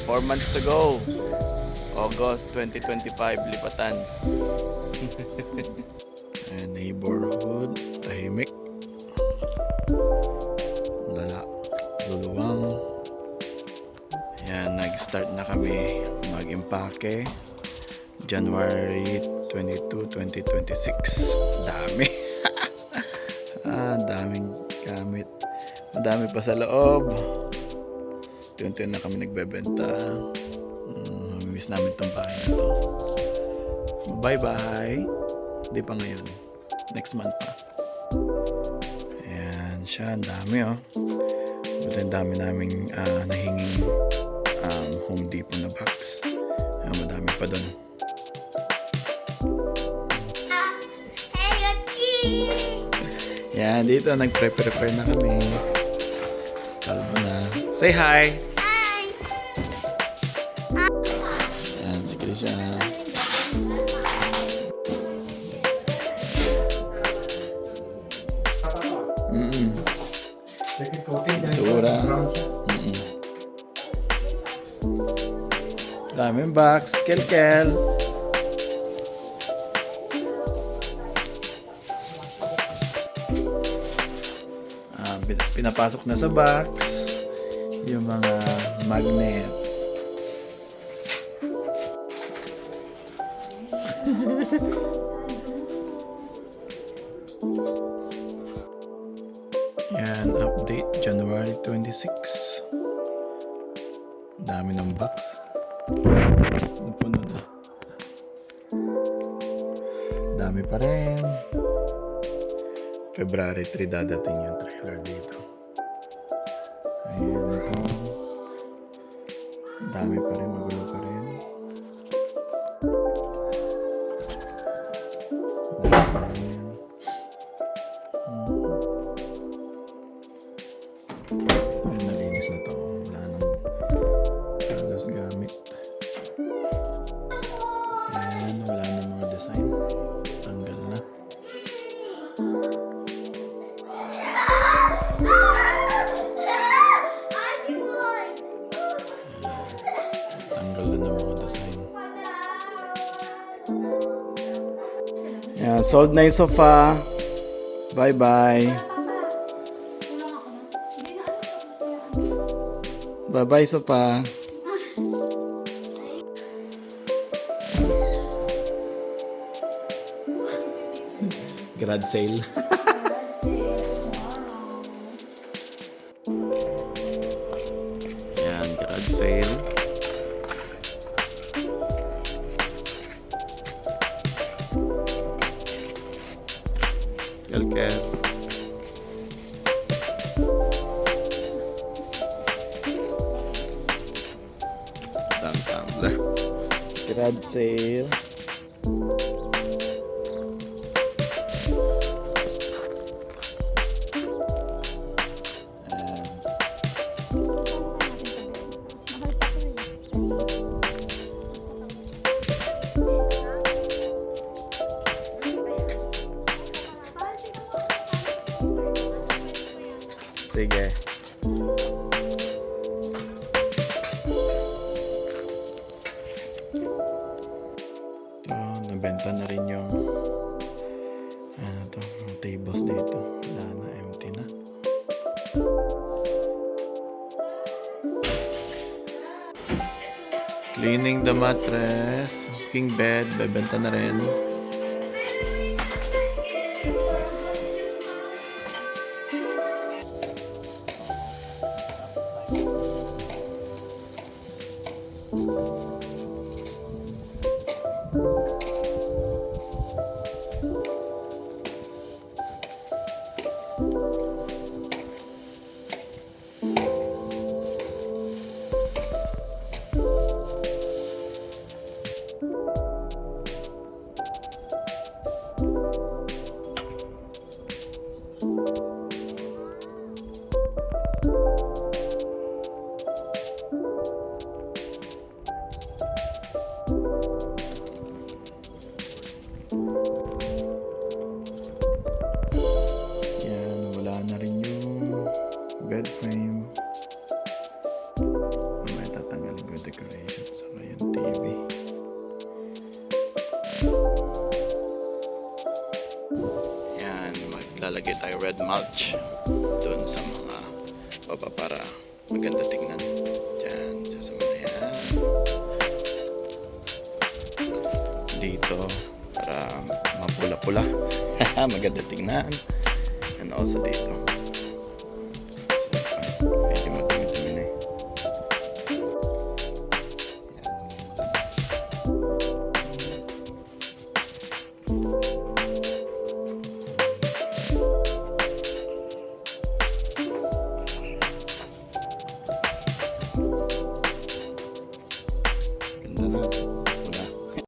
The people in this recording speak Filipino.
4 months to go. August 2025, lipatan. Neighborhood, tahimik. Luluwang. Ayan, nag-start na kami mag-impake. January 22, 2026. Dami. Daming gamit. Madami pa sa loob. Tunti na kami nagbebenta. Miss namin itong bahay na to. Bye-bye. Hindi pa ngayon. Next month pa. Ayan siya. Ang dami oh. Ito ang dami naming nahinging Home Depot na box. Ayan, madami pa doon. Yan, dito nagpre-prepare na kami. Kalbo na. Say hi! Hi! Yan, si Krisha. Tura. Daming box. Kel-kel. Pinapasok na sa box yung mga magnet. Yan, update January 26. Dami ng box. Napuno na. Dami pa rin. February 3 dadating yung trailer dito. Ayan, ito. Dami pa rin, magulo pa rin. Dami pa rin. Ay, nalinis na to. Wala nang halos gamit. Ayan, wala na mga design. Tanggal na. Tanggal na ng mga design. Ayan, sold na yung sofa. Bye-bye. Bye-bye sofa. Garage sale. Ayan, garage sale. Kel-kel. Tumbler. Garage sale. Sige. Ito, nabenta na rin yung yung tables dito. Wala na, empty na. Cleaning the mattress. King bed, bebenta na rin. TV. Yan, maglalagay tayo red mulch doon sa mga baba para maganda tingnan. Diyan sa mga yan. Dito para mapula-pula. Maganda tingnan. And also dito.